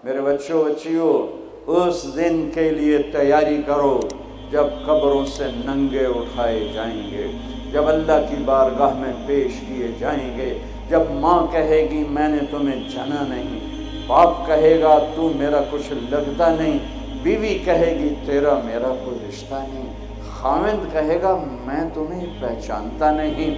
میرے بچوں بچیوں، اس دن کے لیے تیاری کرو جب قبروں سے ننگے اٹھائے جائیں گے، جب اللہ کی بارگاہ میں پیش کیے جائیں گے، جب ماں کہے گی میں نے تمہیں جنا نہیں، باپ کہے گا تو میرا کچھ لگتا نہیں، بیوی کہے گی تیرا میرا کوئی رشتہ نہیں، خاوند کہے گا میں تمہیں پہچانتا نہیں،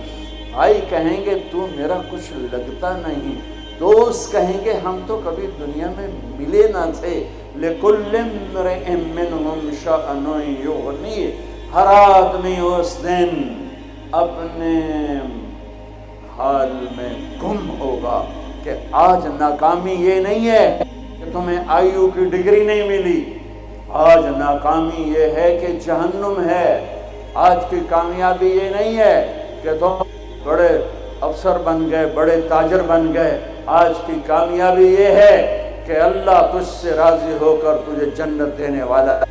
بھائی کہیں گے تو میرا کچھ لگتا نہیں، دوست کہیں گے ہم تو کبھی دنیا میں ملے نہ تھے، لِكُلِّ امْرِئٍ مِّنْهُمْ شَأْنٌ يُغْنِيهِ، ہر آدمی اس دن اپنے حال میں گم ہوگا کہ آج ناکامی یہ نہیں ہے کہ تمہیں آئیو کی ڈگری نہیں ملی، آج ناکامی یہ ہے کہ جہنم ہے، آج کی کامیابی یہ نہیں ہے کہ تم بڑے افسر بن گئے، بڑے تاجر بن گئے، آج کی کامیابی یہ ہے کہ اللہ تجھ سے راضی ہو کر تجھے جنت دینے والا ہے۔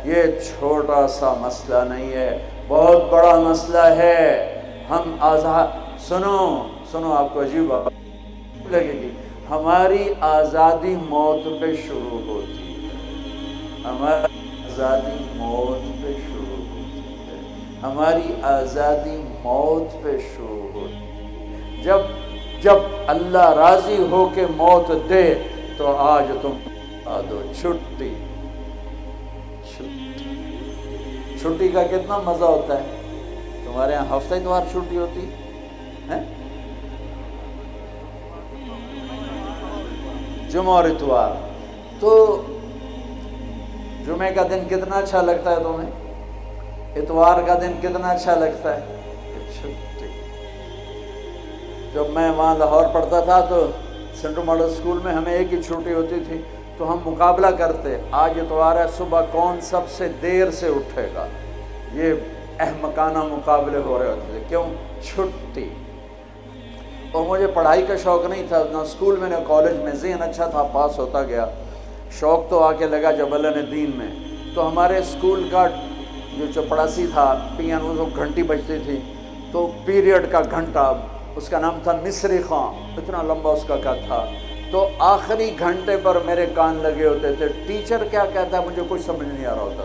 یہ چھوٹا سا مسئلہ نہیں ہے، بہت بڑا مسئلہ ہے۔ ہم آزاد، سنو آپ کو عجیب بات لگے گی، ہماری آزادی موت پہ شروع ہوتی ہے، ہماری آزادی موت پہ شروع ہوتی ہے، ہماری آزادی موت پہ شروع ہوتی ہے۔ جب اللہ راضی ہو کے موت دے تو آج تم آ دو چھٹی کا کتنا مزہ ہوتا ہے۔ تمہارے یہاں ہفتہ اتوار چھٹی ہوتی ہے، جمعہ اور اتوار، تو جمعے کا دن کتنا اچھا لگتا ہے تمہیں، اتوار کا دن کتنا اچھا لگتا ہے، چھٹی۔ جب میں وہاں لاہور پڑھتا تھا تو سینٹرل ماڈل اسکول میں ہمیں ایک ہی چھٹی ہوتی تھی، تو ہم مقابلہ کرتے، آج اتوار ہے، صبح کون سب سے دیر سے اٹھے گا، یہ احمقانہ مقابلے ہو رہے ہوتے تھے، کیوں، چھٹی۔ اور مجھے پڑھائی کا شوق نہیں تھا، نہ اسکول میں نہ کالج میں، ذہن اچھا تھا، پاس ہوتا گیا، شوق تو آ کے لگا جب اللہ نے دین میں۔ تو ہمارے اسکول کا جو چپڑاسی تھا، پیانو جو گھنٹی بجتی تھی، تو پیریڈ کا گھنٹہ، اس کا نام تھا مصری خان، اتنا لمبا اس کا قد تھا، تو آخری گھنٹے پر میرے کان لگے ہوتے تھے، ٹیچر کیا کہتا ہے مجھے کچھ سمجھ نہیں آ رہا ہوتا،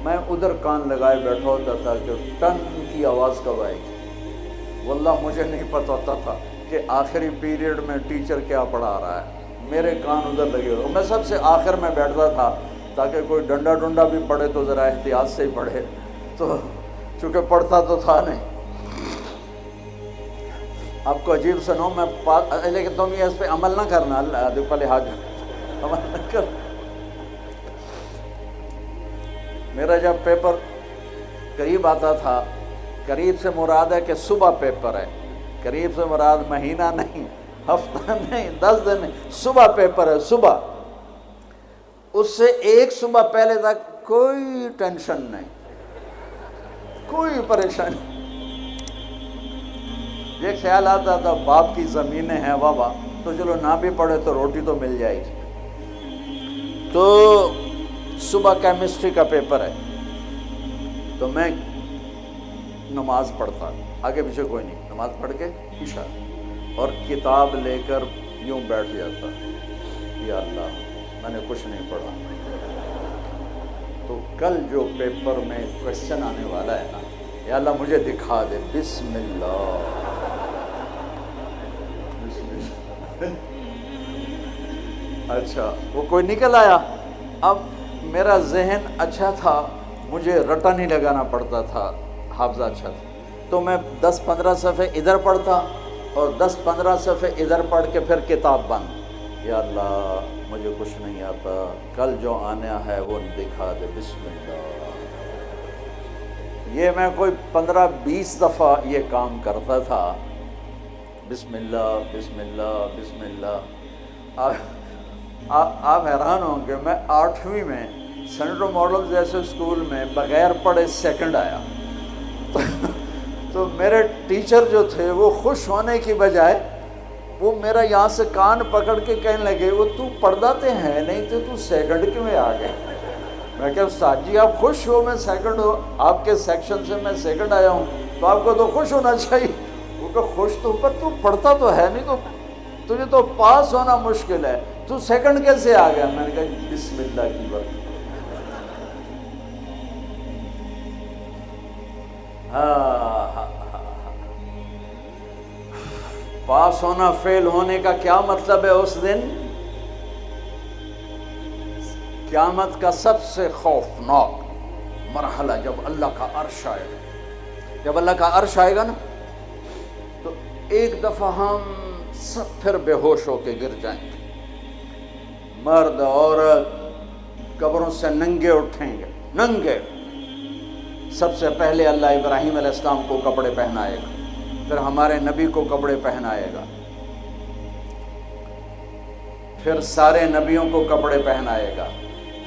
میں ادھر کان لگائے بیٹھا ہوتا تھا کہ ٹن کی آواز کب آئے گی۔ واللہ مجھے نہیں پتہ ہوتا تھا کہ آخری پیریڈ میں ٹیچر کیا پڑھا رہا ہے، میرے کان ادھر لگے ہوئے، میں سب سے آخر میں بیٹھتا تھا تاکہ کوئی ڈنڈا بھی پڑھے تو ذرا احتیاط سے ہی پڑھے، تو چونکہ پڑھتا تو تھا نہیں۔ آپ کو عجیب سنو، میں لیکن تم یہ اس پہ عمل نہ کرنا، اللہ پہلے حاج عمل نہ کر۔ میرا جب پیپر قریب آتا تھا، قریب سے مراد ہے کہ صبح پیپر ہے، قریب سے مراد مہینہ نہیں، ہفتہ نہیں، 10 دن نہیں، صبح پیپر ہے، صبح، اس سے ایک صبح پہلے تک کوئی ٹینشن نہیں، کوئی پریشانی۔ یہ خیال آتا تھا باپ کی زمینیں ہیں بابا، تو چلو نہ بھی پڑھے تو روٹی تو مل جائے گی۔ تو صبح کیمسٹری کا پیپر ہے، تو میں نماز پڑھتا، آگے پیچھے کوئی نہیں، نماز پڑھ کے عشاء، اور کتاب لے کر یوں بیٹھ جاتا، یا اللہ میں نے کچھ نہیں پڑھا، تو کل جو پیپر میں کوشچن آنے والا ہے نا، یا اللہ مجھے دکھا دے، بسم اللہ، اچھا وہ کوئی نکل آیا۔ اب میرا ذہن اچھا تھا، مجھے رٹا نہیں لگانا پڑتا تھا، حافظہ اچھا تھا، تو میں 10-15 صفحے ادھر پڑھتا اور 10-15 صفحے ادھر پڑھ کے پھر کتاب بند، یا اللہ مجھے کچھ نہیں آتا، کل جو آنا ہے وہ دکھا دے، بسم اللہ۔ یہ میں کوئی 15-20 دفعہ یہ کام کرتا تھا، بسم اللہ بسم اللہ بسم اللہ۔ آپ حیران ہوں کہ میں 8ویں میں سینٹرل ماڈل جیسے اسکول میں بغیر پڑھے سیکنڈ آیا، تو میرے ٹیچر جو تھے وہ خوش ہونے کی بجائے وہ میرا یہاں سے کان پکڑ کے کہنے لگے، وہ تو پڑھتا تے ہے نہیں تو سیکنڈ کیوں آ گئے؟ میں کہ استاد جی آپ خوش ہو میں سیکنڈ ہو، آپ کے سیکشن سے میں سیکنڈ آیا ہوں تو آپ کو تو خوش ہونا چاہیے۔ وہ کہ خوش تو، پر تو پڑھتا تو ہے نہیں، تو تجھے تو پاس ہونا مشکل ہے۔ تو سیکنڈ کیسے آ گیا؟ میں نے کہا بسم اللہ کی برکت۔ پاس ہونا فیل ہونے کا کیا مطلب ہے؟ اس دن قیامت کا سب سے خوفناک مرحلہ جب اللہ کا عرش آئے گا، جب اللہ کا عرش آئے گا نا، تو ایک دفعہ ہم سب پھر بے ہوش ہو کے گر جائیں گے، مرد عورت قبروں سے ننگے اٹھیں گے، ننگے۔ سب سے پہلے اللہ ابراہیم علیہ السلام کو کپڑے پہنائے گا، پھر ہمارے نبی کو کپڑے پہنائے گا، پھر سارے نبیوں کو کپڑے پہنائے گا،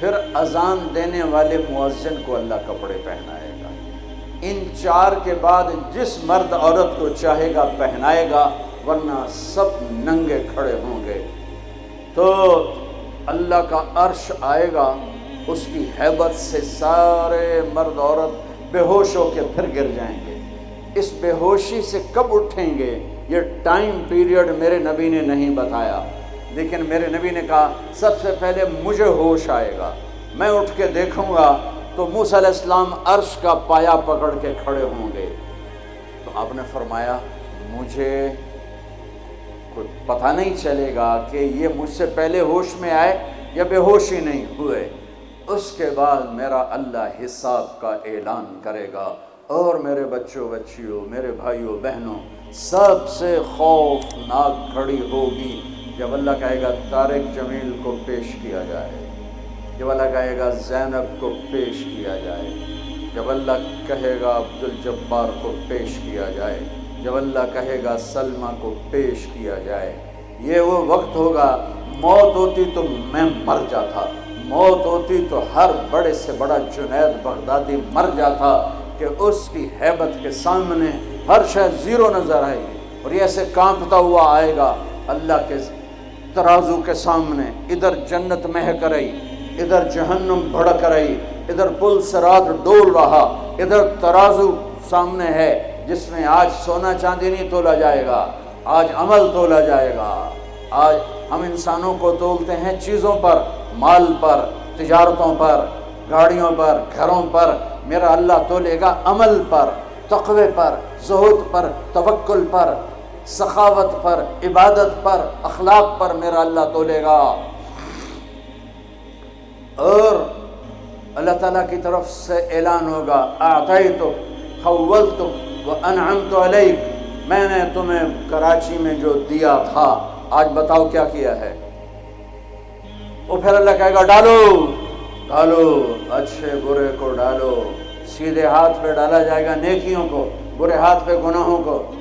پھر اذان دینے والے مؤذن کو اللہ کپڑے پہنائے گا۔ ان چار کے بعد جس مرد عورت کو چاہے گا پہنائے گا، ورنہ سب ننگے کھڑے ہوں گے۔ تو اللہ کا عرش آئے گا، اس کی ہیبت سے سارے مرد عورت بے ہوش ہو کے پھر گر جائیں گے۔ اس بے ہوشی سے کب اٹھیں گے، یہ ٹائم پیریڈ میرے نبی نے نہیں بتایا، لیکن میرے نبی نے کہا سب سے پہلے مجھے ہوش آئے گا، میں اٹھ کے دیکھوں گا تو موسیٰ علیہ السلام عرش کا پایا پکڑ کے کھڑے ہوں گے۔ تو آپ نے فرمایا مجھے کوئی پتہ نہیں چلے گا کہ یہ مجھ سے پہلے ہوش میں آئے یا بے ہوش ہی نہیں ہوئے۔ اس کے بعد میرا اللہ حساب کا اعلان کرے گا، اور میرے بچوں بچیوں، میرے بھائیوں بہنوں، سب سے خوفناک گھڑی ہوگی جب اللہ کہے گا طارق جمیل کو پیش کیا جائے، جب اللہ کہے گا زینب کو پیش کیا جائے، جب اللہ کہے گا عبدالجبار کو پیش کیا جائے، جب اللہ کہے گا سلمہ کو پیش کیا جائے۔ یہ وہ وقت ہوگا، موت ہوتی تو میں مر جاتا، موت ہوتی تو ہر بڑے سے بڑا جنید بغدادی مر جاتا، کہ اس کی ہیبت کے سامنے ہر شے زیرو نظر آئے گی، اور یہ ایسے کانپتا ہوا آئے گا اللہ کے ترازو کے سامنے۔ ادھر جنت مہک رہی، ادھر جہنم بھڑک رہی، ادھر پل صراط ڈول رہا، ادھر ترازو سامنے ہے جس میں آج سونا چاندی نہیں تولا جائے گا، آج عمل تولا جائے گا۔ آج ہم انسانوں کو تولتے ہیں چیزوں پر، مال پر، تجارتوں پر، گاڑیوں پر، گھروں پر، میرا اللہ تولے گا عمل پر، تقوی پر، زہد پر، توکل پر، سخاوت پر، عبادت پر، اخلاق پر میرا اللہ تولے گا۔ اور اللہ تعالیٰ کی طرف سے اعلان ہوگا اعطیتک خولتک وانعمت علیک، میں نے تمہیں کراچی میں جو دیا تھا آج بتاؤ کیا کیا ہے۔ وہ پھر اللہ کہے گا ڈالو ڈالو، اچھے برے کو ڈالو، سیدھے ہاتھ پہ ڈالا جائے گا نیکیوں کو، برے ہاتھ پہ گناہوں کو۔